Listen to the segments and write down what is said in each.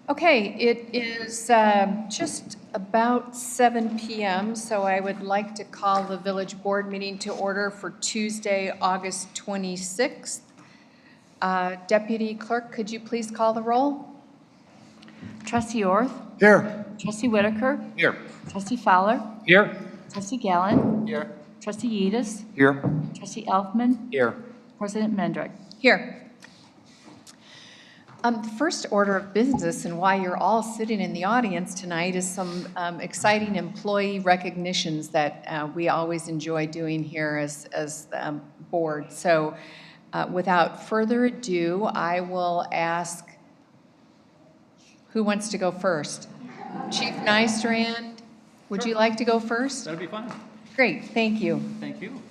Okay, it is just about 7 p.m., so I would like to call the village board meeting to order for Tuesday, August 26th. Deputy Clerk, could you please call the roll? Trustee Orth? Here. Trustee Whitaker? Here. Trustee Fowler? Here. Trustee Gallant? Here. Trustee Yedis? Here. Trustee Elfman? Here. President Mendrick? Here. The first order of business and why you're all sitting in the audience tonight is some exciting employee recognitions that we always enjoy doing here as the board. So without further ado, I will ask, who wants to go first? Chief Nystrand, would you like to go first? That'd be fine. Great, thank you. Thank you.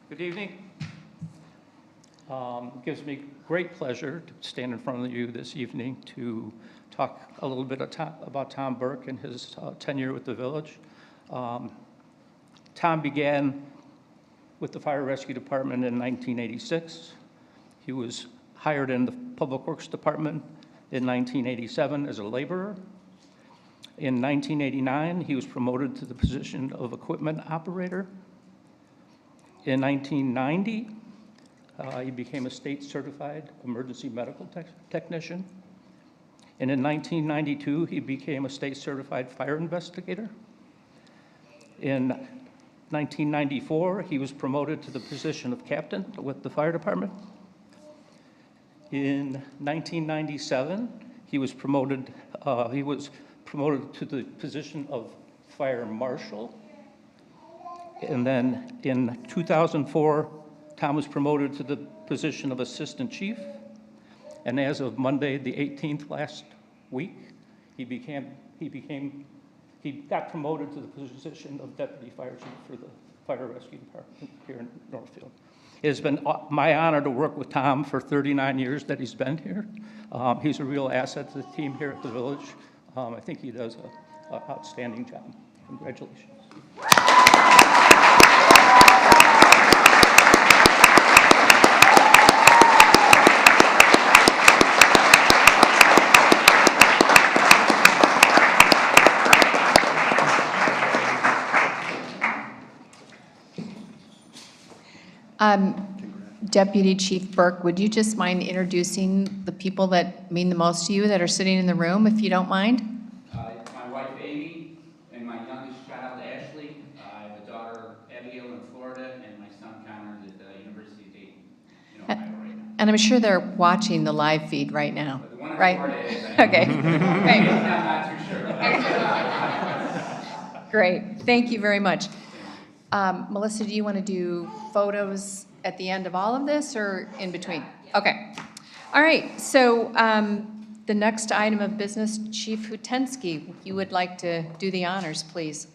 Good evening. It gives me great pleasure to stand in front of you this evening to talk a little bit about Tom Burke and his tenure with the village. Tom began with the Fire Rescue Department in 1986. He was hired in the Public Works Department in 1987 as a laborer. In 1989, he was promoted to the position of equipment operator. In 1990, he became a state-certified emergency medical technician. And in 1992, he became a state-certified fire investigator. In 1994, he was promoted to the position of captain with the fire department. In 1997, he was promoted to the position of fire marshal. And then in 2004, Tom was promoted to the position of assistant chief. And as of Monday, the 18th last week, he got promoted to the position of deputy fire chief for the fire rescue department here in Northfield. It has been my honor to work with Tom for 39 years that he's been here. He's a real asset to the team here at the village. I think he does an outstanding job. Congratulations. Deputy Chief Burke, would you just mind introducing the people that mean the most to you that are sitting in the room, if you don't mind? My wife Amy and my youngest child Ashley. I have a daughter Abigail in Florida and my son Connor at the University of Dayton in Ohio right now. And I'm sure they're watching the live feed right now, But the one in right? Florida is, Okay, great. I'm not too sure. Great, thank you very much. Melissa, do you want to do photos at the end of all of this or in between? Okay. All right, so the next item of business, Chief Hutensky, you would like to do the honors, please.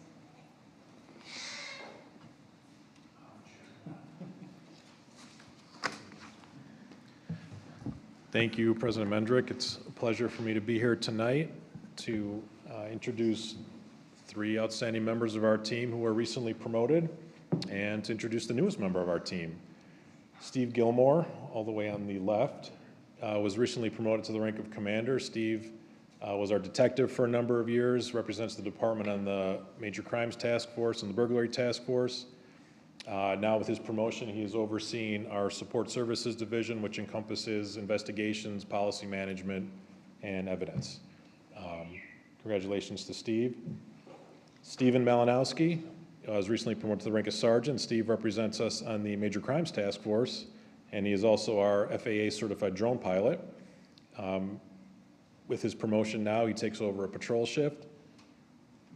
Thank you, President Mendrick. It's a pleasure for me to be here tonight to introduce three outstanding members of our team who were recently promoted and to introduce the newest member of our team. Steve Gilmore, all the way on the left, was recently promoted to the rank of commander. Steve was our detective for a number of years, represents the department on the Major Crimes Task Force and the Burglary Task Force. Now with his promotion, he is overseeing our Support Services Division, which encompasses investigations, policy management, and evidence. Congratulations to Steve. Stephen Malinowski was recently promoted to the rank of sergeant. Steve represents us on the Major Crimes Task Force, and he is also our FAA certified drone pilot. With his promotion now, he takes over a patrol shift.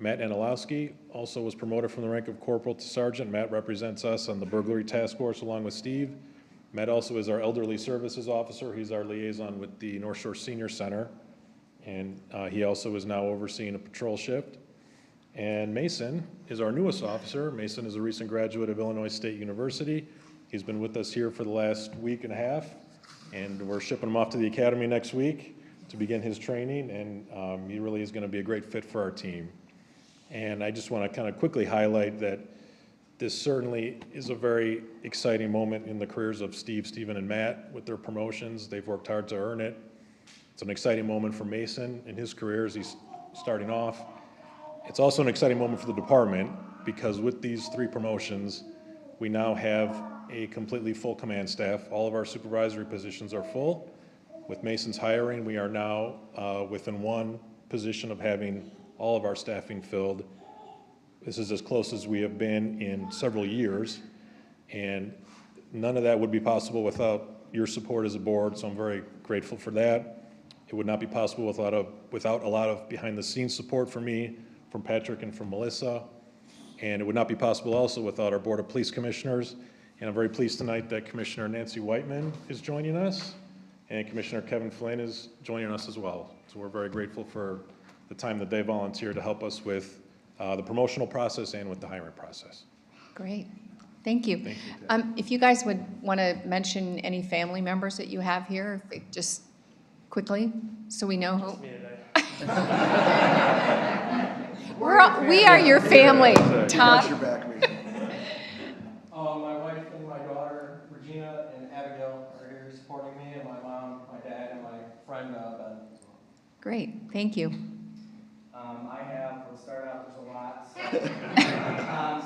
Matt Anilowski also was promoted from the rank of corporal to sergeant. Matt represents us on the Burglary Task Force along with Steve. Matt also is our Elderly Services Officer. He's our liaison with the North Shore Senior Center, and he also is now overseeing a patrol shift. And Mason is our newest officer. Mason is a recent graduate of Illinois State University. He's been with us here for the last week and a half, and we're shipping him off to the academy next week to begin his training, and he really is going to be a great fit for our team. And I just want to kind of quickly highlight that this certainly is a very exciting moment in the careers of Steve, Stephen, and Matt with their promotions. They've worked hard to earn it. It's an exciting moment for Mason in his career as he's starting off. It's also an exciting moment for the department because with these 3 promotions, we now have a completely full command staff. All of our supervisory positions are full. With Mason's hiring, we are now within 1 position of having all of our staffing filled. This is as close as we have been in several years, and none of that would be possible without your support as a board, so I'm very grateful for that. It would not be possible without a lot of behind-the-scenes support from me, from Patrick, and from Melissa, and it would not be possible also without our Board of Police Commissioners, and I'm very pleased tonight that Commissioner Nancy Whiteman is joining us, and Commissioner Kevin Flynn is joining us as well. So we're very grateful for the time that they volunteered to help us with the promotional process and with the hiring process. Great. Thank you. Thank you. If you guys would want to mention any family members that you have here, just quickly, so we know who. We are your family, Tom. My wife and my daughter, Regina and Abigail, are here supporting me, and my mom, my dad, and my friend, Ben. Great, thank you. Let's start out, there's a lot. So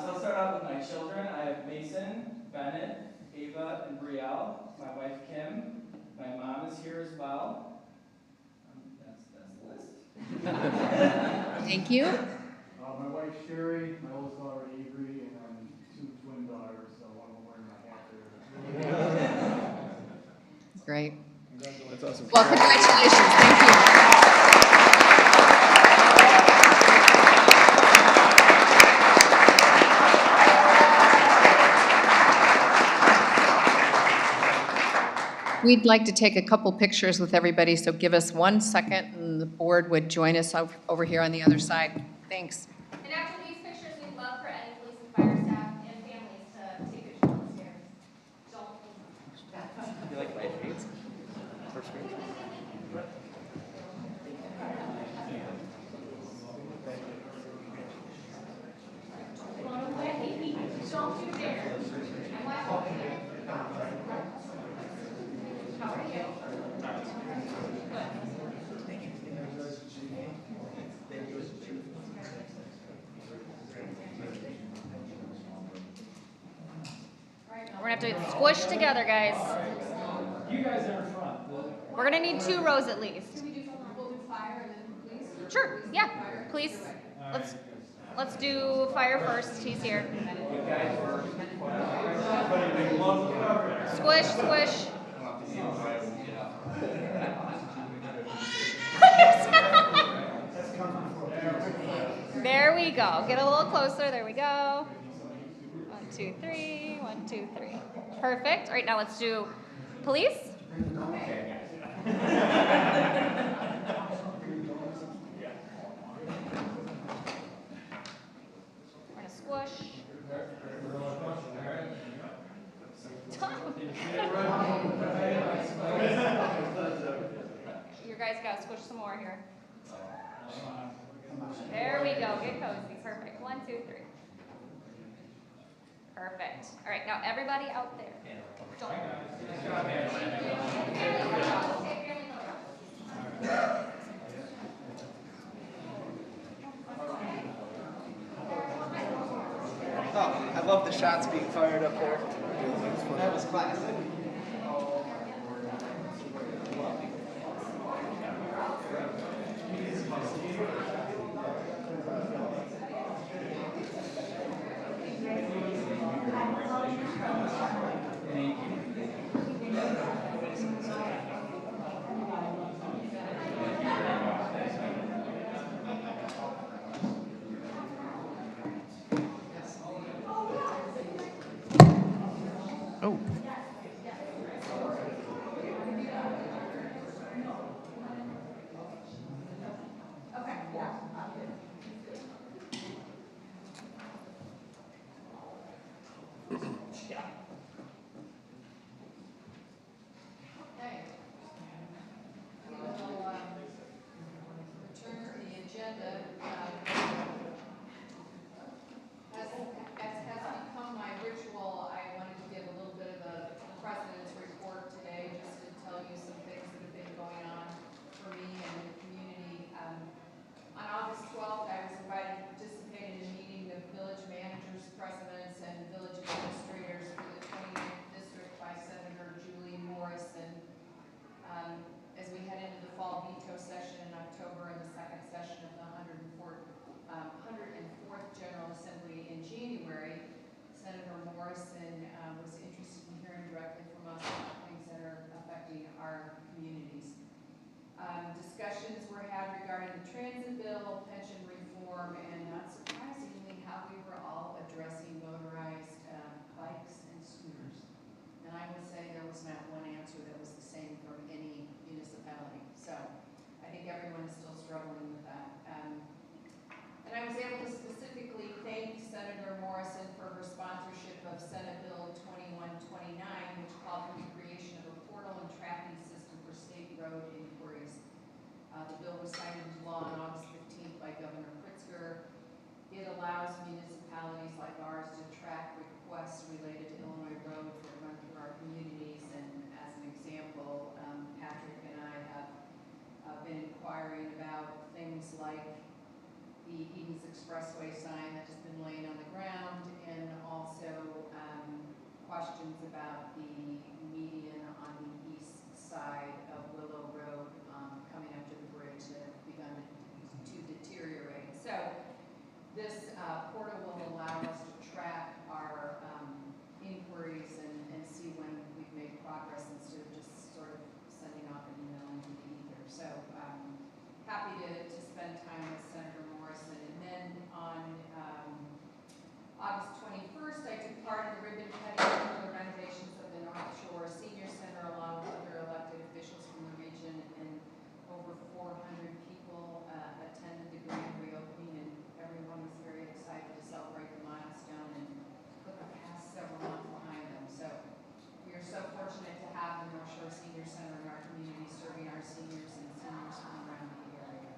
let's start out with my children. I have Mason, Bennett, Ava, and Brielle. My wife, Kim. My mom is here as well. That's the list. Thank you. My wife Sherry, my oldest daughter Avery, and then 2 twin daughters, so one of them wearing my hat there. Great. That's awesome. Well, congratulations, thank you. We'd like to take a couple pictures with everybody, so give us 1 second, and the board would join us over here on the other side. Thanks. And after these pictures, we'd love for any police and fire staff and families to take pictures upstairs. Don't. You like my shades? First screen? Don't you dare. How are you? We're gonna have to squish together, guys. You guys are in front. We're gonna need 2 rows at least. Can we do something? We'll do fire and then police? Sure, yeah, please. Let's do fire first, he's here. Squish, squish. There we go, get a little closer, there we go. 1, 2, 3, 1, 2, 3. Perfect, all right, now let's do police. We're gonna squish. You guys gotta squish some more here. There we go, get cozy, perfect. 1, 2, 3. Perfect. All right, now everybody out there. Don't. Oh, I love the shots being fired up there. That was classic. our communities. Discussions were had regarding the transit bill, pension reform, and not surprisingly, how we were all addressing motorized bikes and scooters. And I would say there was not one answer that was the same from any municipality. So I think everyone is still struggling with that. And I was able to specifically thank Senator Morrison for her sponsorship of Senate Bill 2129, which called for the creation of a portal and tracking system for state road inquiries. The bill was signed into law on August 15th by Governor Pritzker. It allows municipalities like ours to track requests related to Illinois roads that run through our communities. And as an example, Patrick and I have been inquiring about things like the Edens Expressway sign that has been laying on the ground, and also questions about the median on the east side of Willow Road coming up to the bridge that have begun to deteriorate. So this portal will allow us to track our inquiries and see when we've made progress instead of just sort of sending off an email into the ether. So happy to spend time with Senator Morrison. And then on August 21st, I took part in the ribbon cutting for the renovations of the North Shore Senior Center along with other elected officials from the region, and over 400 people attended the grand reopening, and everyone was very excited to celebrate the milestone and put the past several months behind them. So we are so fortunate to have the North Shore Senior Center in our community, serving our seniors and seniors from around the area.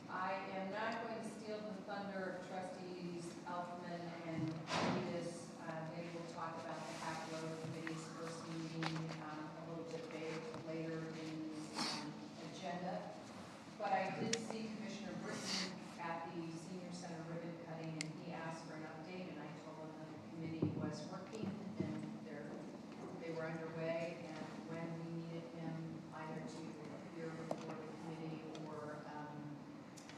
I am not going to steal the thunder of trustees Elfman and Edis. They will talk about the Hack Road Committee's first meeting a little bit later in the agenda. But I did see Commissioner Britton at the Senior Center ribbon cutting, and he asked for an update, and I told him that the committee was working and they were underway, and when we needed him either to appear before the committee or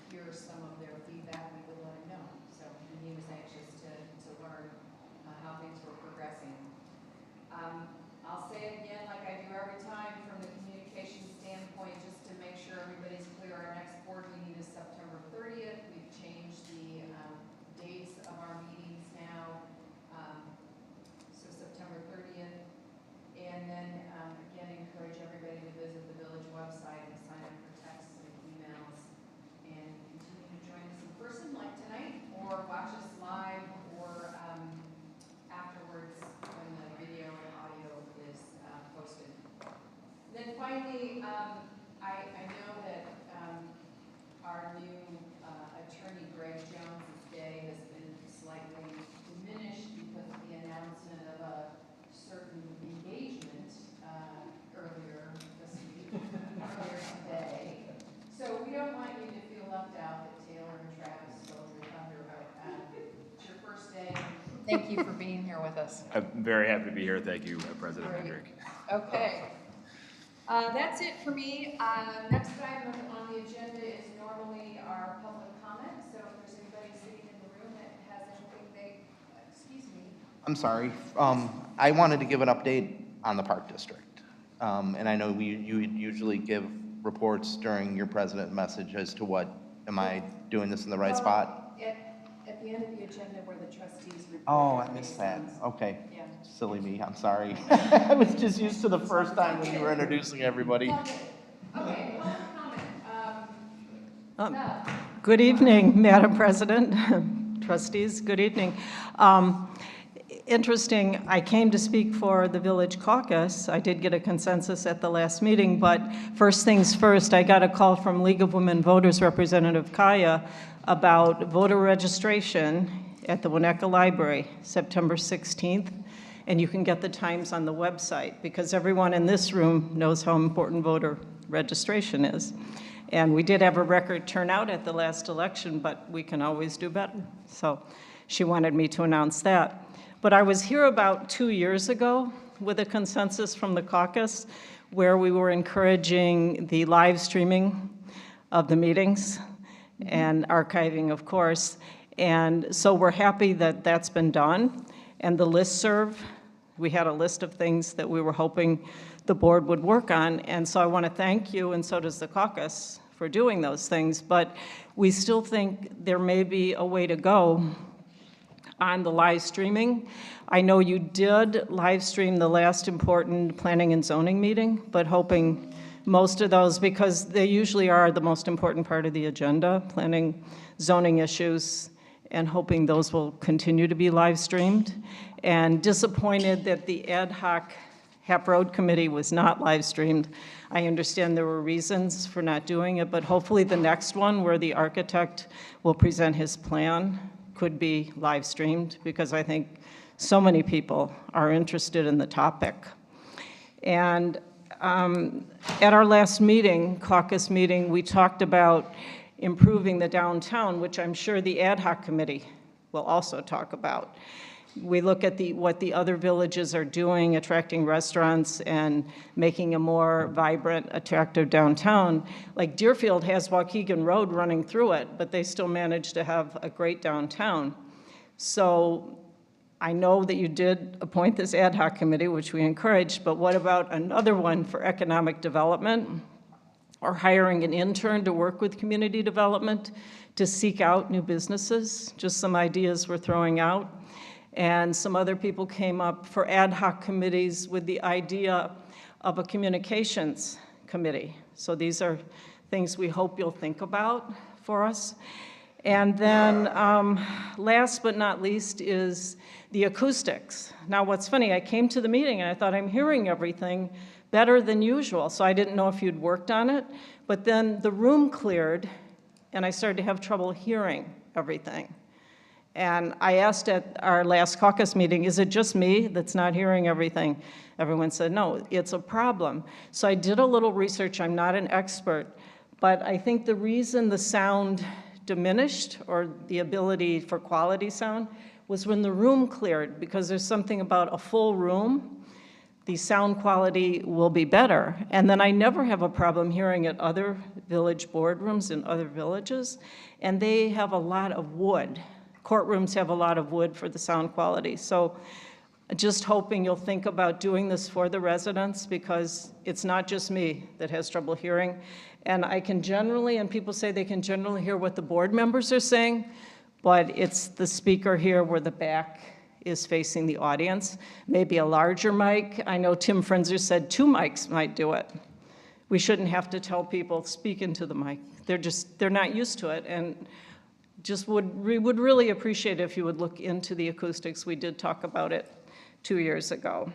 hear some of their feedback, we would let him know. So, and he was anxious to learn how things were progressing. I'll say it again, like I do every time, from the communication standpoint, just to make sure everybody's clear. Our next board meeting is September 30th. We've changed the dates of our meetings now, so September 30th. And then again, encourage everybody to visit the village website and sign up for texts and emails, and continue to join us in person like tonight, or watch us live, or afterwards when the video and audio is posted. Then finally, I know that our new attorney Greg Jones's day has been slightly diminished because of the announcement of a certain engagement earlier this week, earlier today. So we don't want you to feel left out that Taylor and Travis stole your thunder, but it's your first day. Thank you for being here with us. I'm very happy to be here. Thank you, President Great. Hendrick. Okay. That's it for me. Next item on the agenda is normally our public comment. So if there's anybody sitting in the room that has anything excuse me. I'm sorry. I wanted to give an update on the Park District. And I know you usually give reports during your president message as to what, am I doing this in the right spot? At the end of the agenda where the trustees report. Oh, I missed that. Okay. Yeah. Silly me, I'm sorry. I was just used to the first time when you were introducing everybody. Okay, public comment. Good evening, Madam President, trustees, good evening. Interesting, I came to speak for the Village Caucus. I did get a consensus at the last meeting, but first things first, I got a call from League of Women Voters Representative Kaya about voter registration at the Winnetka Library, September 16th. And you can get the times on the website, because everyone in this room knows how important voter registration is. And we did have a record turnout at the last election, but we can always do better. So she wanted me to announce that. But I was here about 2 years ago with a consensus from the caucus where we were encouraging the live streaming of the meetings and archiving, of course. And so we're happy that that's been done. And the listserv, we had a list of things that we were hoping the board would work on. And so I want to thank you, and so does the caucus, for doing those things. But we still think there may be a way to go on the live streaming. I know you did live stream the last important planning and zoning meeting, but hoping most of those, because they usually are the most important part of the agenda, planning, zoning issues, and hoping those will continue to be live streamed. And disappointed that the ad hoc HAP Road Committee was not live streamed. I understand there were reasons for not doing it, but hopefully the next one, where the architect will present his plan, could be live streamed, because I think so many people are interested in the topic. And at our last meeting, caucus meeting, we talked about improving the downtown, which I'm sure the ad hoc committee will also talk about. We look at what the other villages are doing, attracting restaurants and making a more vibrant, attractive downtown. Like Deerfield has Waukegan Road running through it, but they still manage to have a great downtown. So I know that you did appoint this ad hoc committee, which we encourage, but what about another one for economic development, or hiring an intern to work with community development to seek out new businesses? Just some ideas we're throwing out. And some other people came up for ad hoc committees with the idea of a communications committee. So these are things we hope you'll think about for us. And then last but not least is the acoustics. Now what's funny, I came to the meeting and I thought I'm hearing everything better than usual, so I didn't know if you'd worked on it, but then the room cleared and I started to have trouble hearing everything. And I asked at our last caucus meeting, is it just me that's not hearing everything? Everyone said, no, it's a problem. So I did a little research. I'm not an expert, but I think the reason the sound diminished, or the ability for quality sound, was when the room cleared, because there's something about a full room, the sound quality will be better. And then I never have a problem hearing at other village boardrooms in other villages, and they have a lot of wood. Courtrooms have a lot of wood for the sound quality. So just hoping you'll think about doing this for the residents, because it's not just me that has trouble hearing. And I can generally, and people say they can generally hear what the board members are saying, but it's the speaker here where the back is facing the audience. Maybe a larger mic. I know Tim Frenzer said 2 mics might do it. We shouldn't have to tell people, speak into the mic. They're not used to it. And we would really appreciate if you would look into the acoustics. We did talk about it 2 years ago.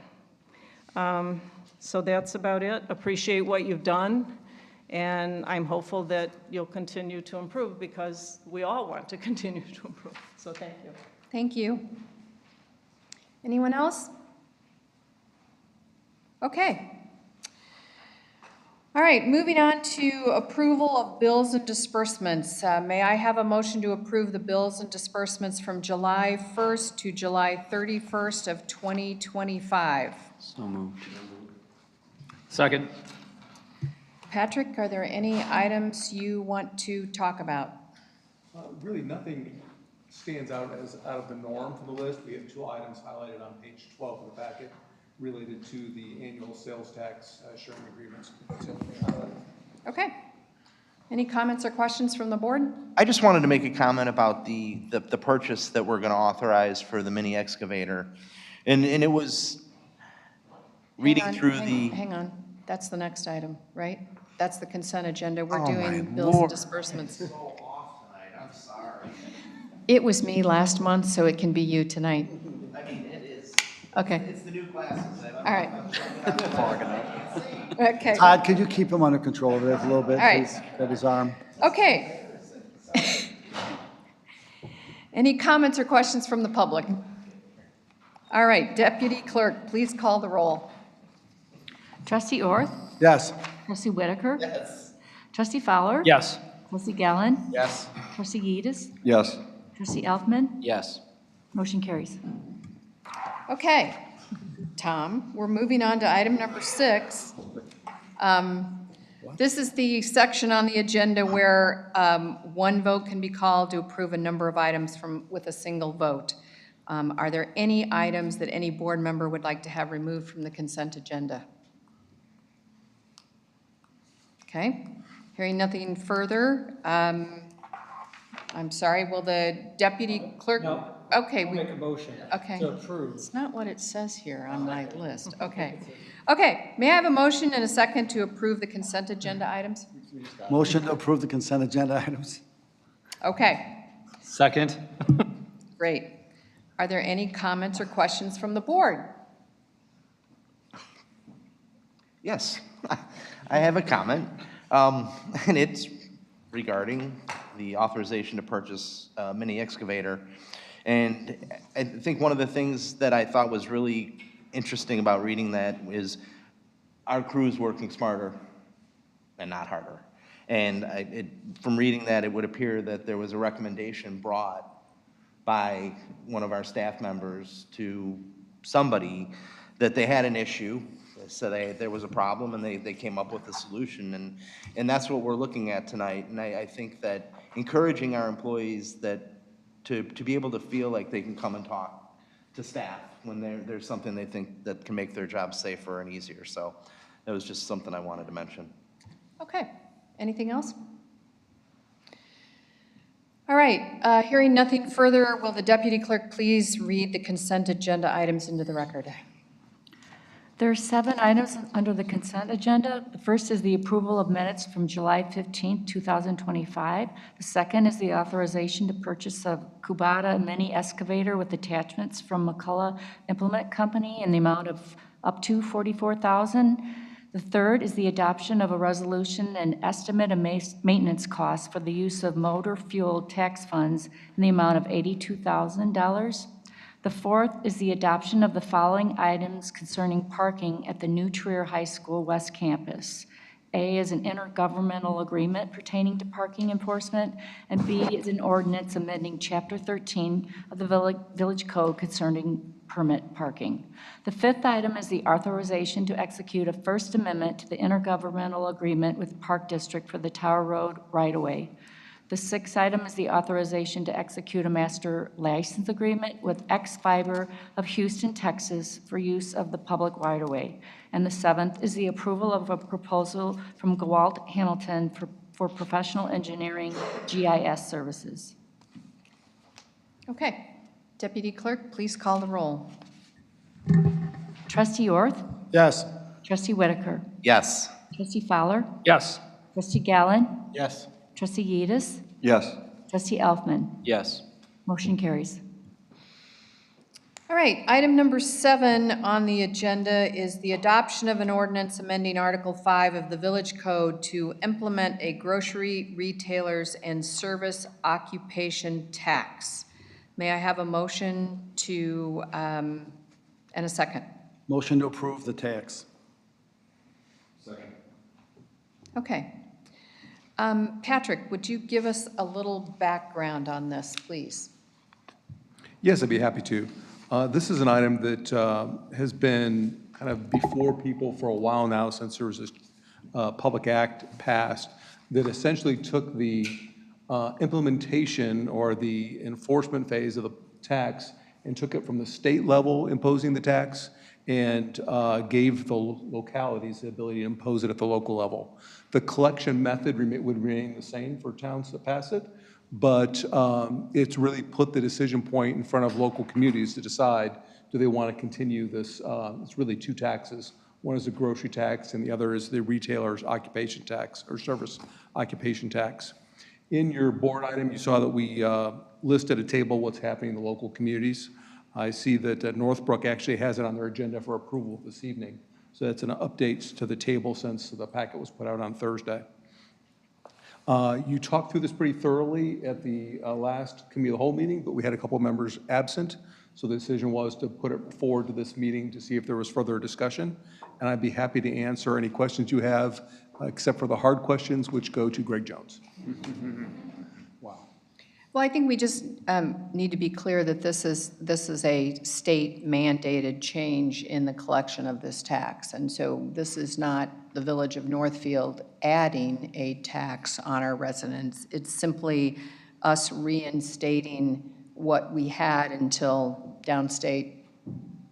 So that's about it. Appreciate what you've done, and I'm hopeful that you'll continue to improve, because we all want to continue to improve. So thank you. Thank you. Anyone else? Okay. All right, moving on to approval of bills and disbursements. May I have a motion to approve the bills and disbursements from July 1st to July 31st of 2025? So moved. Second. Patrick, are there any items you want to talk about? Really, nothing stands out as out of the norm for the list. We have 2 items highlighted on page 12 of the packet related to the annual sales tax sharing agreements. Okay. Any comments or questions from the board? I just wanted to make a comment about the purchase that we're going to authorize for the mini excavator. And it was reading through the... Hang on. That's the next item, right? That's the consent agenda. We're Oh, doing my bills and Lord. disbursements. So off tonight, I'm sorry. It was me last month, so it can be you tonight. I mean, it is. Okay. It's the new glasses. All right. Okay. Todd, could you keep him under control of this a little bit, All right. please? Got his arm. Okay. Any comments or questions from the public? All right, Deputy Clerk, please call the roll. Trustee Orth? Yes. Trustee Whitaker? Yes. Trustee Fowler? Yes. Trustee Gallen? Yes. Trustee Yedis? Yes. Trustee Elfman? Yes. Motion carries. Okay, Tom, we're moving on to item number 6. This is the section on the agenda where one vote can be called to approve a number of items with a single vote. Are there any items that any board member would like to have removed from the consent agenda? Okay, hearing nothing further, I'm sorry, will the deputy clerk? No. Okay. I'll make a motion Okay. to approve. It's not what it says here on my list. Okay. Okay, may I have a motion and a second to approve the consent agenda items? Motion to approve the consent agenda items. Okay, Second. great. Are there any comments or questions from the board? Yes, I have a comment, and it's regarding the authorization to purchase a mini excavator. And I think one of the things that I thought was really interesting about reading that is our crew's working smarter and not harder. And from reading that, it would appear that there was a recommendation brought by one of our staff members to somebody that they had an issue, so there was a problem, and they came up with a solution, and that's what we're looking at tonight. And I think that encouraging our employees to be able to feel like they can come and talk to staff when there's something they think that can make their job safer and easier. So that was just something I wanted to mention. Okay, anything else? All right, hearing nothing further, will the deputy clerk please read the consent agenda items into the record? There are 7 items under the consent agenda. The first is the approval of minutes from July 15, 2025. The second is the authorization to purchase a Kubota mini excavator with attachments from McCullough Implement Company in the amount of up to $44,000. The third is the adoption of a resolution and estimate of maintenance costs for the use of motor fuel tax funds in the amount of $82,000. The fourth is the adoption of the following items concerning parking at the New Trier High School West Campus. A is an intergovernmental agreement pertaining to parking enforcement, and B is an ordinance amending Chapter 13 of the Village Code concerning permit parking. The fifth item is the authorization to execute a First Amendment to the intergovernmental agreement with Park District for the Tower Road right-of-way. The sixth item is the authorization to execute a master license agreement with X-Fiber of Houston, Texas for use of the public right-of-way. And the seventh is the approval of a proposal from Gawalt Hamilton for professional engineering GIS services. Okay, deputy clerk, please call the roll. Trustee Orth? Yes. Trustee Whitaker? Yes. Trustee Fowler? Yes. Trustee Gallen? Yes. Trustee Yedis? Yes. Trustee Elfman? Yes. Motion carries. All right, item number 7 on the agenda is the adoption of an ordinance amending Article 5 of the Village Code to implement a grocery retailers and service occupation tax. May I have a motion to, and a second? Motion to approve the tax. Second. Okay. Patrick, would you give us a little background on this, please? Yes, I'd be happy to. This is an item that has been kind of before people for a while now, since there was this public act passed that essentially took the implementation or the enforcement phase of the tax and took it from the state level imposing the tax and gave the localities the ability to impose it at the local level. The collection method would remain the same for towns that pass it, but it's really put the decision point in front of local communities to decide, do they want to continue this? It's really 2 taxes. One is the grocery tax and the other is the retailer's occupation tax or service occupation tax. In your board item, you saw that we listed a table what's happening in the local communities. I see that Northbrook actually has it on their agenda for approval this evening. So that's an update to the table since the packet was put out on Thursday. You talked through this pretty thoroughly at the last committee of the whole meeting, but we had a couple of members absent. So the decision was to put it forward to this meeting to see if there was further discussion. And I'd be happy to answer any questions you have, except for the hard questions, which go to Greg Jones. Well, I think we just need to be clear that this is a state mandated change in the collection of this tax. And so this is not the Village of Northfield adding a tax on our residents. It's simply us reinstating what we had until downstate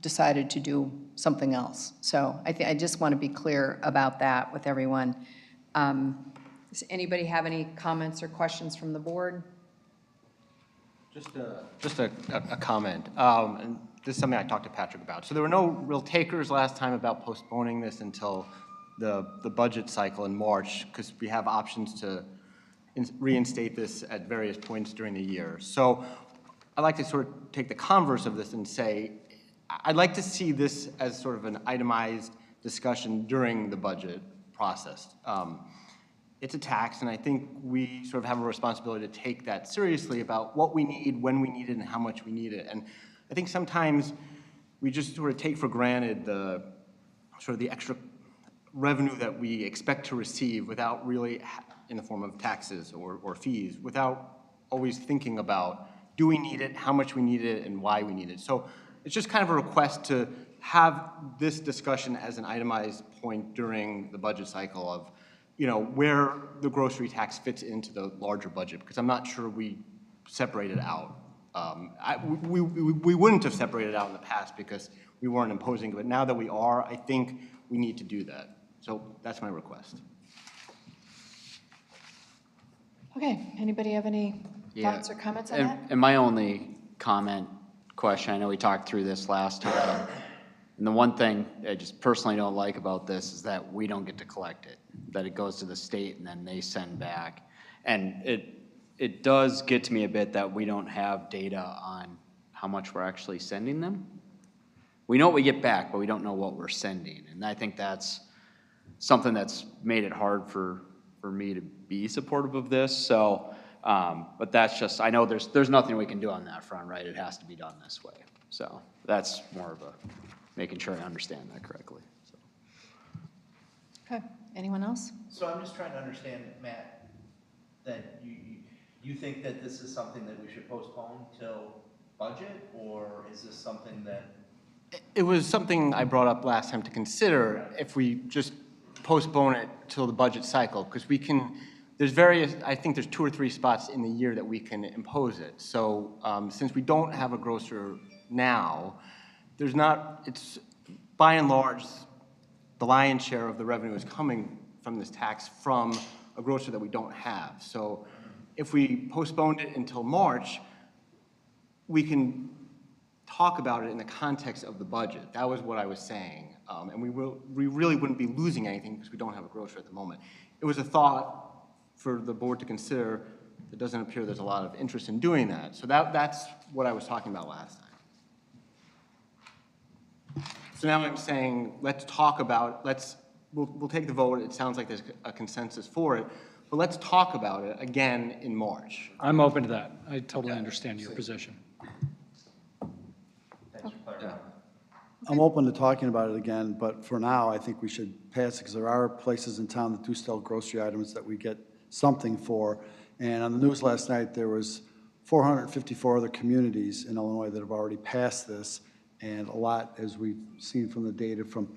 decided to do something else. So I just want to be clear about that with everyone. Does anybody have any comments or questions from the board? Just a comment. And this is something I talked to Patrick about. So there were no real takers last time about postponing this until the budget cycle in March, because we have options to reinstate this at various points during the year. So I'd like to sort of take the converse of this and say, I'd like to see this as sort of an itemized discussion during the budget process. It's a tax, and I think we sort of have a responsibility to take that seriously about what we need, when we need it, and how much we need it. And I think sometimes we just sort of take for granted the sort of the extra revenue that we expect to receive without really, in the form of taxes or fees, without always thinking about, do we need it, how much we need it, and why we need it. So it's just kind of a request to have this discussion as an itemized point during the budget cycle of, you know, where the grocery tax fits into the larger budget, because I'm not sure we separate it out. We wouldn't have separated it out in the past because we weren't imposing it, but now that we are, I think we need to do that. So that's my request. Okay, anybody have any thoughts or comments on that? And my only comment, question, I know we talked through this last time, and the one thing I just personally don't like about this is that we don't get to collect it, that it goes to the state and then they send back. And it does get to me a bit that we don't have data on how much we're actually sending them. We know what we get back, but we don't know what we're sending. And I think that's something that's made it hard for me to be supportive of this. So, but that's just, I know there's nothing we can do on that front, right? It has to be done this way. So that's more of a making sure I understand that correctly. So. Okay, anyone else? So I'm just trying to understand, Matt, that you think that this is something that we should postpone till budget, or is this something that? It was something I brought up last time to consider if we just postpone it till the budget cycle, because we can, there's various, I think there's 2 or 3 spots in the year that we can impose it. So since we don't have a grocer now, there's not, it's by and large, the lion's share of the revenue is coming from this tax from a grocer that we don't have. So if we postponed it until March, we can talk about it in the context of the budget. That was what I was saying. And we really wouldn't be losing anything because we don't have a grocer at the moment. It was a thought for the board to consider. It doesn't appear there's a lot of interest in doing that. So that's what I was talking about last time. So now I'm saying, let's talk about, we'll take the vote. It sounds like there's a consensus for it, but let's talk about it again in March. I'm open to that. I totally understand your position. I'm open to talking about it again, but for now, I think we should pass it because there are places in town that do sell grocery items that we get something for. And on the news last night, there was 454 other communities in Illinois that have already passed this, and a lot, as we've seen from the data from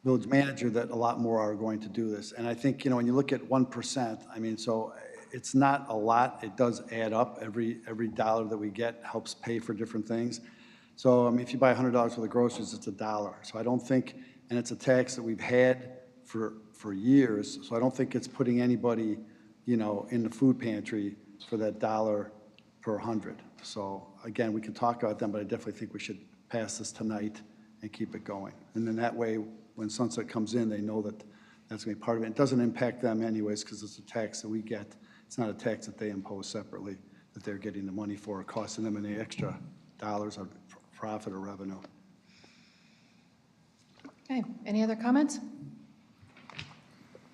village manager, that a lot more are going to do this. And I think, you know, when you look at 1%, I mean, so it's not a lot. It does add up. Every dollar that we get helps pay for different things. So, I mean, if you buy $100 worth of groceries, it's $1. So I don't think, and it's a tax that we've had for years, so I don't think it's putting anybody, you know, in the food pantry for that $1 per 100. So again, we can talk about them, but I definitely think we should pass this tonight and keep it going. And then that way, when Sunset comes in, they know that that's going to be part of it. It doesn't impact them anyways because it's a tax that we get. It's not a tax that they impose separately, that they're getting the money for, costing them any extra dollars of profit or revenue. Okay, any other comments?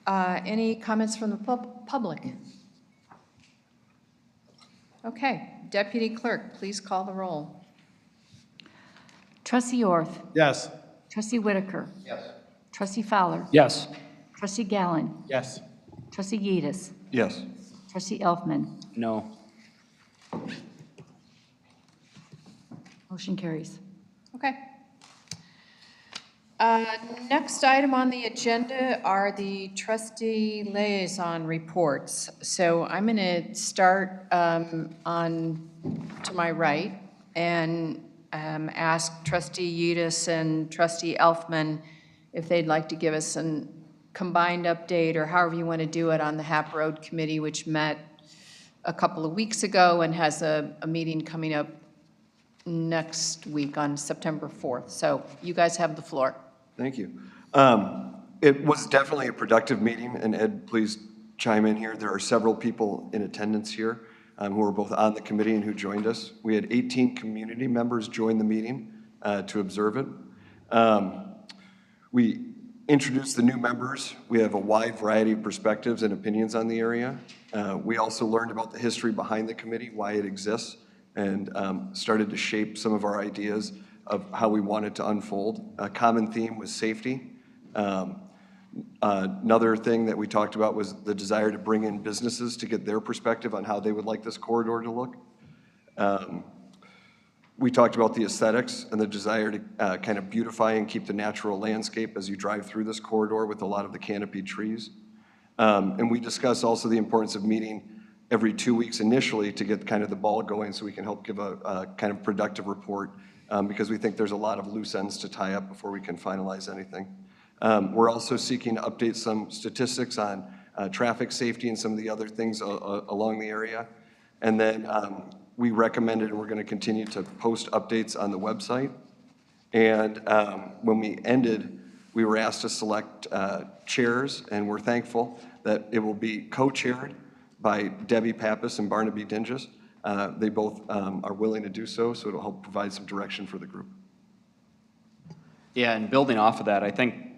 Any comments from the public? Okay, Deputy Clerk, please call the roll. Trustee Orth. Yes. Trustee Whitaker. Yes. Trustee Fowler. Yes. Trustee Gallen. Yes. Trustee Yedis. Yes. Trustee Elfman. No. Motion carries. Okay. Next item on the agenda are the trustee liaison reports. So I'm going to start on to my right and ask Trustee Yedis and Trustee Elfman if they'd like to give us an combined update, or however you want to do it, on the HAP Road Committee, which met a couple of weeks ago and has a meeting coming up next week on September 4th. So you guys have the floor. Thank you. It was definitely a productive meeting, and Ed, please chime in here. There are several people in attendance here who are both on the committee and who joined us. We had 18 community members join the meeting to observe it. We introduced the new members. We have a wide variety of perspectives and opinions on the area. We also learned about the history behind the committee, why it exists, and started to shape some of our ideas of how we want it to unfold. A common theme was safety. Another thing that we talked about was the desire to bring in businesses to get their perspective on how they would like this corridor to look. We talked about the aesthetics and the desire to kind of beautify and keep the natural landscape as you drive through this corridor with a lot of the canopied trees. And we discussed also the importance of meeting every 2 weeks initially to get kind of the ball going so we can help give a kind of productive report because we think there's a lot of loose ends to tie up before we can finalize anything. We're also seeking to update some statistics on traffic safety and some of the other things along the area. And then we recommended, and we're going to continue to post updates on the website. And when we ended, we were asked to select chairs, and we're thankful that it will be co-chaired by Debbie Pappas and Barnaby Dinges. They both are willing to do so, so it'll help provide some direction for the group. Yeah, and building off of that, I think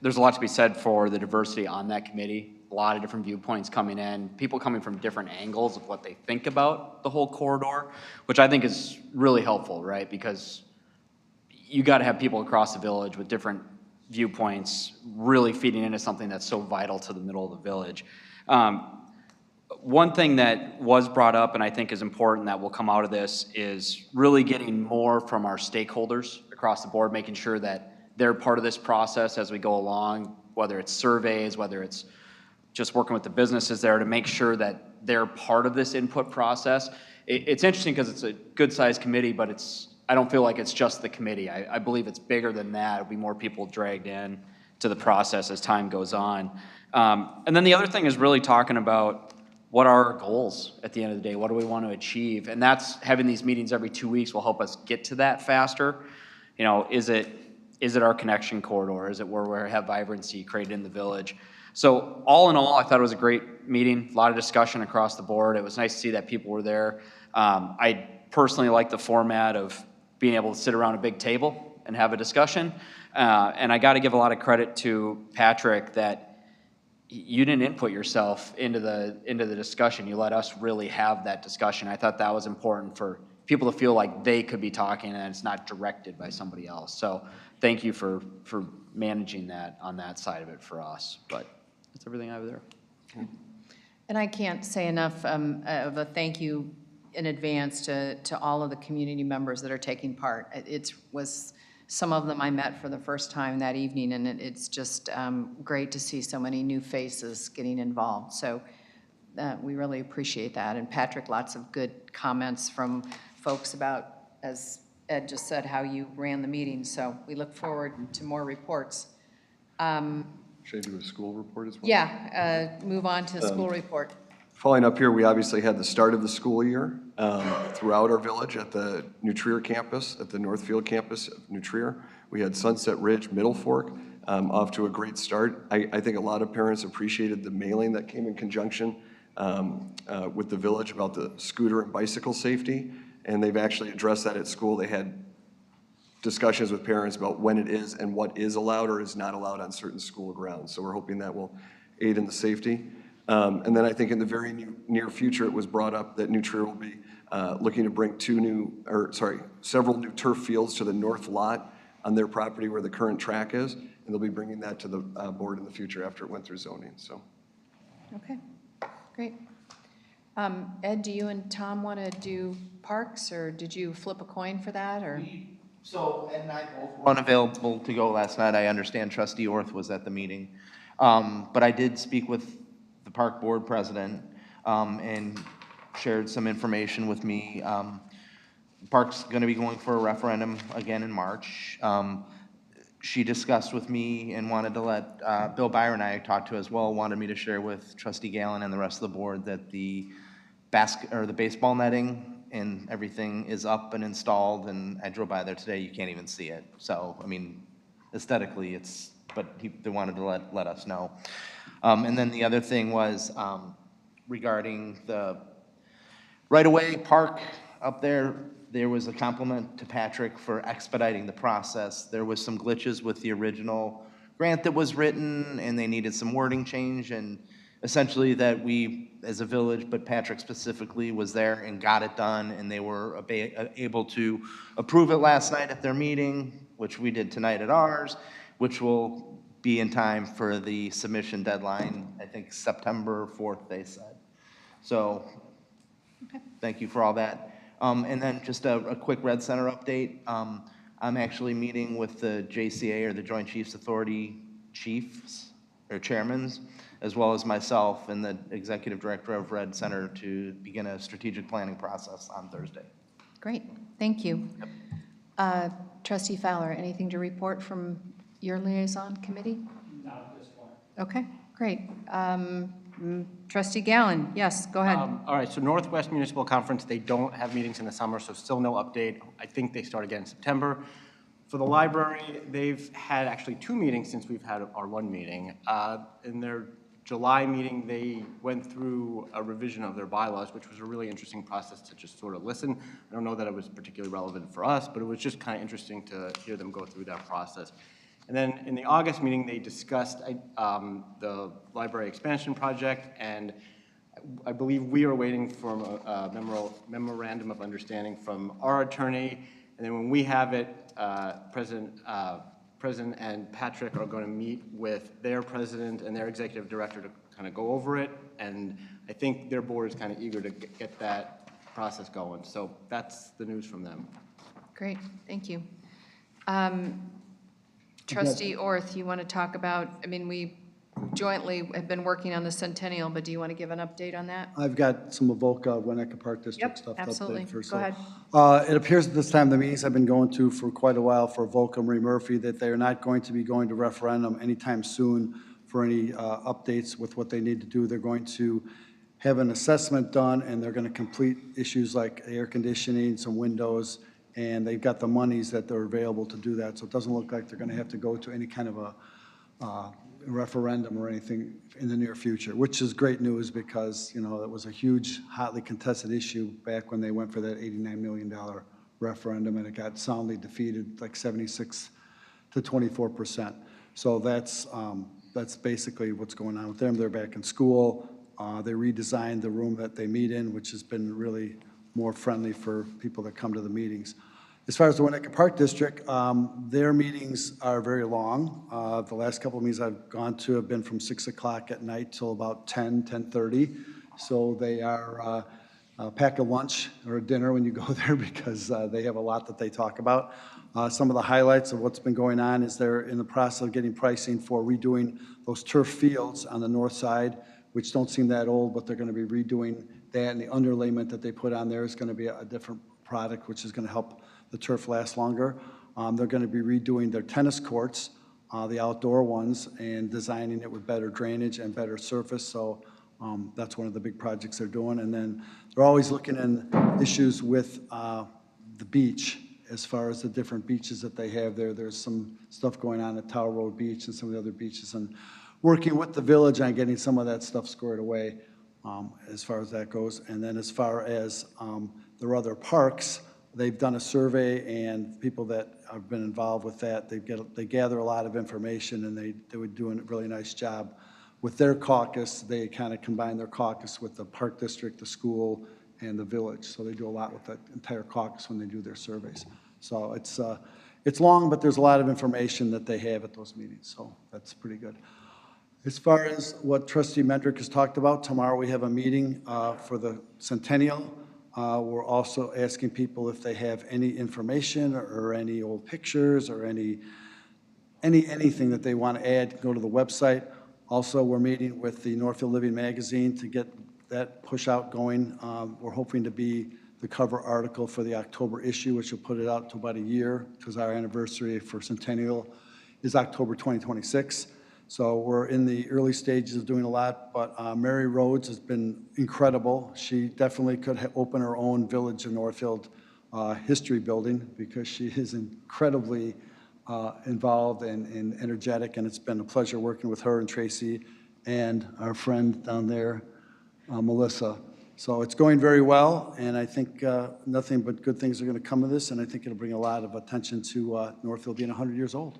there's a lot to be said for the diversity on that committee. A lot of different viewpoints coming in, people coming from different angles of what they think about the whole corridor, which I think is really helpful, right? Because you got to have people across the village with different viewpoints really feeding into something that's so vital to the middle of the village. One thing that was brought up and I think is important that will come out of this is really getting more from our stakeholders across the board, making sure that they're part of this process as we go along, whether it's surveys, whether it's just working with the businesses there to make sure that they're part of this input process. It's interesting because it's a good-sized committee, but I don't feel like it's just the committee. I believe it's bigger than that. There'll be more people dragged in to the process as time goes on. And then the other thing is really talking about what are our goals at the end of the day? What do we want to achieve? And that's having these meetings every 2 weeks will help us get to that faster. You know, is it our connection corridor? Is it where we have vibrancy created in the village? So all in all, I thought it was a great meeting, a lot of discussion across the board. It was nice to see that people were there. I personally like the format of being able to sit around a big table and have a discussion. And I got to give a lot of credit to Patrick that you didn't input yourself into the discussion. You let us really have that discussion. I thought that was important for people to feel like they could be talking and it's not directed by somebody else. So thank you for managing that on that side of it for us. But that's everything I have there. And I can't say enough of a thank you in advance to all of the community members that are taking part. It was some of them I met for the first time that evening, and it's just great to see so many new faces getting involved. So we really appreciate that. And Patrick, lots of good comments from folks about, as Ed just said, how you ran the meeting. So we look forward to more reports. Should I do a school report as well? Yeah, move on to the school report. Following up here, we obviously had the start of the school year throughout our village at the New Trier campus, at the Northfield campus of New Trier. We had Sunset Ridge, Middle Fork, off to a great start. I think a lot of parents appreciated the mailing that came in conjunction with the village about the scooter and bicycle safety, and they've actually addressed that at school. They had discussions with parents about when it is and what is allowed or is not allowed on certain school grounds. So we're hoping that will aid in the safety. And then I think in the very near future, it was brought up that New Trier will be looking to bring several new turf fields to the north lot on their property where the current track is, and they'll be bringing that to the board in the future after it went through zoning. So, Okay, great. Ed, do you and Tom want to do parks, or did you flip a coin for that, or? So Ed and I both were unavailable to go last night. I understand Trustee Orth was at the meeting. But I did speak with the park board president and shared some information with me. Park's going to be going for a referendum again in March. she discussed with me and wanted to let Bill Byron I talked to as well, wanted me to share with Trustee Gallen and the rest of the board that the baseball netting and everything is up and installed, and I drove by there today, you can't even see it. So, I mean, aesthetically, but they wanted to let us know. And then the other thing was regarding the right-of-way park up there. There was a compliment to Patrick for expediting the process. There was some glitches with the original grant that was written, and they needed some wording change, and essentially that we, as a village, but Patrick specifically, was there and got it done, and they were able to approve it last night at their meeting, which we did tonight at ours, which will be in time for the submission deadline, I think September 4th, they said. So, thank you for all that. And then just a quick Red Center update. I'm actually meeting with the JCA, or the Joint Chiefs Authority chiefs, or chairmans, as well as myself and the executive director of Red Center to begin a strategic planning process on Thursday. Great, thank you. Trustee Fowler, anything to report from your liaison committee? Not at this point. Okay, great. Trustee Gallen, yes, go ahead. All right, so Northwest Municipal Conference, they don't have meetings in the summer, so still no update. I think they start again in September. For the library, they've had actually 2 meetings since we've had our 1 meeting. In their July meeting, they went through a revision of their bylaws, which was a really interesting process to just sort of listen. I don't know that it was particularly relevant for us, but it was just kind of interesting to hear them go through that process. And then in the August meeting, they discussed the library expansion project, and I believe we are waiting for a memorandum of understanding from our attorney. And then when we have it, President and Patrick are going to meet with their president and their executive director to kind of go over it. And I think their board is kind of eager to get that process going. So that's the news from them. Great, thank you. Trustee Orth, you want to talk about, I mean, we jointly have been working on the Centennial, but do you want to give an update on that? I've got some Avoca, Winnetka Park District stuff to Absolutely. update first. Go ahead. It appears at this time, the meetings I've been going to for quite a while for Avoca, Marie Murphy, that they are not going to be going to referendum anytime soon for any updates with what they need to do. They're going to have an assessment done, and they're going to complete issues like air conditioning, some windows, and they've got the monies that are available to do that. So it doesn't look like they're going to have to go to any kind of a referendum or anything in the near future, which is great news because, you know, that was a huge, hotly contested issue back when they went for that $89 million referendum, and it got soundly defeated, like 76 to 24%. So that's basically what's going on with them. They're back in school. They redesigned the room that they meet in, which has been really more friendly for people that come to the meetings. As far as the Winnetka Park District, their meetings are very long. The last couple of meetings I've gone to have been from 6 o'clock at night till about 10:30. So they are pack a lunch or a dinner when you go there because they have a lot that they talk about. Some of the highlights of what's been going on is they're in the process of getting pricing for redoing those turf fields on the north side, which don't seem that old, but they're going to be redoing that, and the underlayment that they put on there is going to be a different product, which is going to help the turf last longer. They're going to be redoing their tennis courts, the outdoor ones, and designing it with better drainage and better surface. So that's one of the big projects they're doing. And then they're always looking at issues with the beach, as far as the different beaches that they have there. There's some stuff going on at Tower Road Beach and some of the other beaches, and working with the village on getting some of that stuff squared away as far as that goes. And then as far as their other parks, they've done a survey, and people that have been involved with that, they gather a lot of information, and they would do a really nice job. With their caucus, they kind of combine their caucus with the park district, the school, and the village. So they do a lot with the entire caucus when they do their surveys. So it's long, but there's a lot of information that they have at those meetings, so that's pretty good. As far as what Trustee Mendrick has talked about, tomorrow we have a meeting for the Centennial. We're also asking people if they have any information or any old pictures or anything that they want to add, go to the website. Also, we're meeting with the Northfield Living magazine to get that push out going. We're hoping to be the cover article for the October issue, which will put it out to about a year, because our anniversary for Centennial is October 2026. So we're in the early stages of doing a lot, but Mary Rhodes has been incredible. She definitely could open her own Village of Northfield history building because she is incredibly involved and energetic, and it's been a pleasure working with her and Tracy and our friend down there, Melissa. So it's going very well, and I think nothing but good things are going to come of this, and I think it'll bring a lot of attention to Northfield being 100 years old.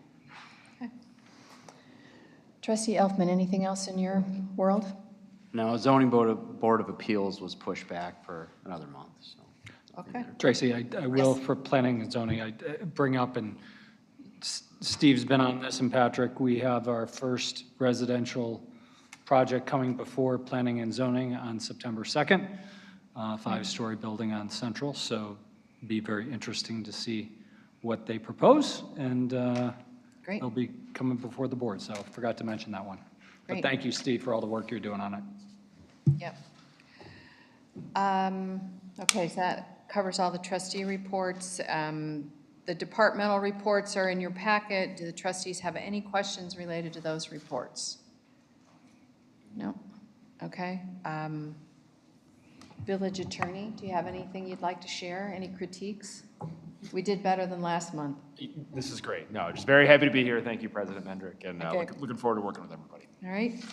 Trustee Elfman, anything else in your world? No, zoning board of appeals was pushed back for another month, so. Okay. Tracy, I will, for planning and zoning, I bring up, and Steve's been on this, and Patrick, we have our first residential project coming before planning and zoning on September 2nd, 5-story building on Central, so be very interesting to see what they propose, and Great. it'll be coming before the board, so forgot to mention that one. But Great. thank you, Steve, for all the work you're doing on it. Yep. Okay, so that covers all the trustee reports. The departmental reports are in your packet. Do the trustees have any questions related to those reports? No? Okay. Village attorney, do you have anything you'd like to share? Any critiques? We did better than last month. This is great. No, just very happy to be here. Thank you, President Mendrick, and Okay. looking forward to working with everybody. All right.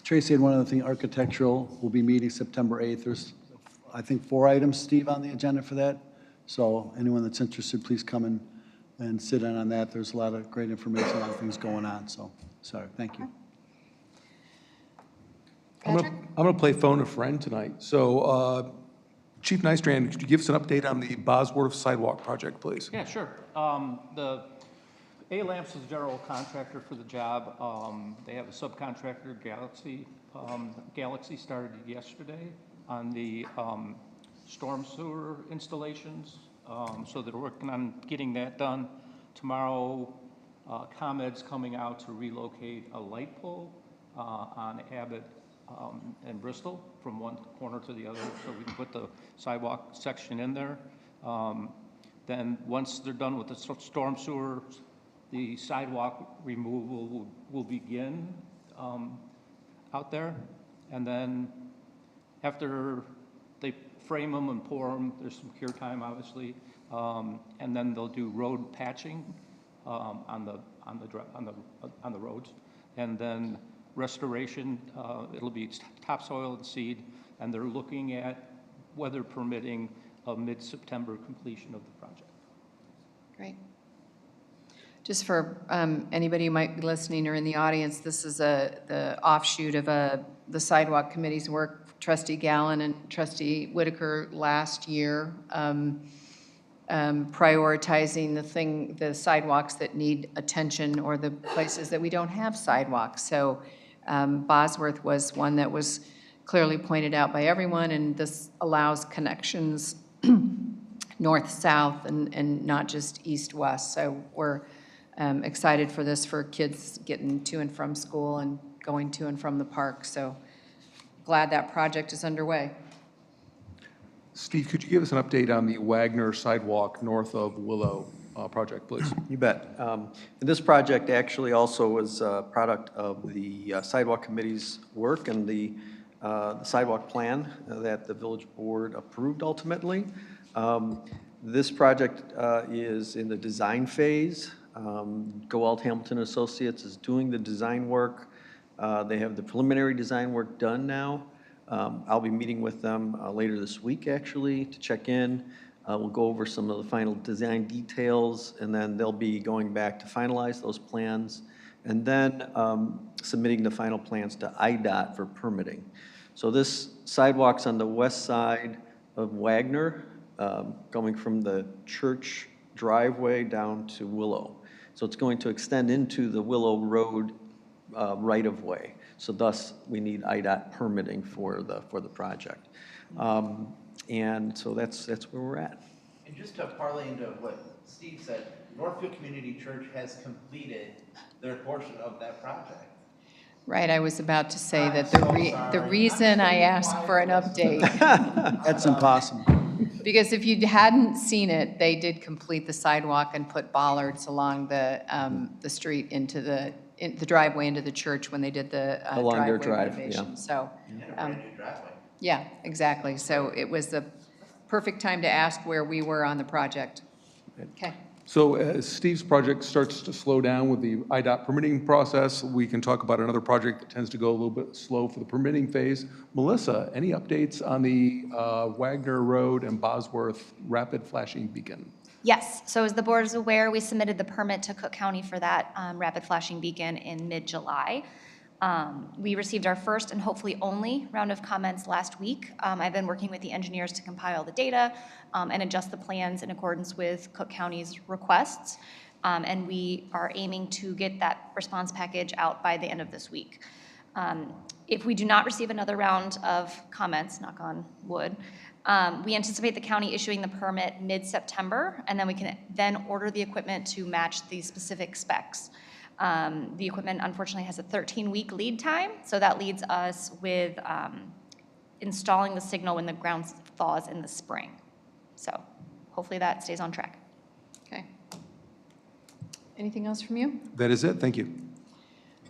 Tracy had one other thing, architectural, we'll be meeting September 8th. There's, I think, 4 items, Steve, on the agenda for that. So anyone that's interested, please come and sit in on that. There's a lot of great information, a lot of things going on, so, sorry, thank you. I'm going to play phone a friend tonight. So Chief Nystrand, could you give us an update on the Bosworth Sidewalk project, please? Yeah, sure. The A-Lamps is the general contractor for the job. They have a subcontractor, Galaxy. Galaxy started yesterday on the storm sewer installations. So they're working on getting that done. Tomorrow, ComEd's coming out to relocate a light pole on Abbott and Bristol from one corner to the other, so we can put the sidewalk section in there. Then once they're done with the storm sewer, the sidewalk removal will begin out there. And then after they frame them and pour them, there's some cure time, obviously, and then they'll do road patching on the roads, and then restoration. It'll be topsoil and seed, and they're looking at, weather permitting, a mid-September completion of the project. Great. Just for anybody who might be listening or in the audience, this is the offshoot of the Sidewalk Committee's work. Trustee Gallen and Trustee Whitaker last year prioritizing the sidewalks that need attention or the places that we don't have sidewalks. So Bosworth was one that was clearly pointed out by everyone, and this allows connections north-south and not just east-west. So we're excited for this for kids getting to and from school and going to and from the park. So glad that project is underway. Steve, could you give us an update on the Wagner sidewalk north of Willow project, please? You bet. And this project actually also was a product of the Sidewalk Committee's work and the sidewalk plan that the village board approved ultimately. This project is in the design phase. Gowalt Hamilton Associates is doing the design work. They have the preliminary design work done now. I'll be meeting with them later this week, actually, to check in. We'll go over some of the final design details, and then they'll be going back to finalize those plans, and then submitting the final plans to IDOT for permitting. So this sidewalk's on the west side of Wagner, going from the church driveway down to Willow. So it's going to extend into the Willow Road right-of-way. So thus, we need IDOT permitting for the project. And so that's where we're at. And just to parlay into what Steve said, Northfield Community Church has completed their portion of that project. Right, I was about to say that the reason I asked for an update. That's impossible. Because if you hadn't seen it, they did complete the sidewalk and put bollards along the street into the driveway into the church when they did the Along their driveway drive, renovation. yeah. So, yeah, exactly. So it was the perfect time to ask where we were on the project. Okay. So as Steve's project starts to slow down with the IDOT permitting process, we can talk about another project that tends to go a little bit slow for the permitting phase. Melissa, any updates on the Wagner Road and Bosworth rapid flashing beacon? Yes, so as the board is aware, we submitted the permit to Cook County for that rapid flashing beacon in mid-July. We received our first and hopefully only round of comments last week. I've been working with the engineers to compile the data and adjust the plans in accordance with Cook County's requests. And we are aiming to get that response package out by the end of this week. If we do not receive another round of comments, knock on wood, we anticipate the county issuing the permit mid-September, and then we can then order the equipment to match the specific specs. The equipment unfortunately has a 13-week lead time, so that leads us with installing the signal when the ground thaws in the spring. So hopefully that stays on track. Okay. Anything else from you? That is it, thank you.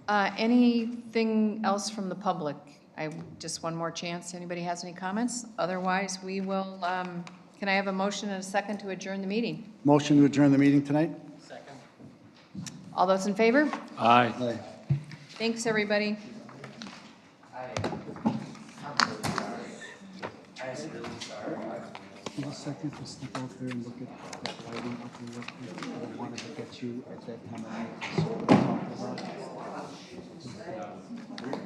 Anything else from the public? Just one more chance. Anybody has any comments? Otherwise, we will, can I have a motion and a second to adjourn the meeting? Motion to adjourn the meeting tonight? All those in favor? Aye. Aye. Thanks, everybody. Give a second to step out there and look at that lighting up there real quick. I wanted to get you at that time of night, so we talked about.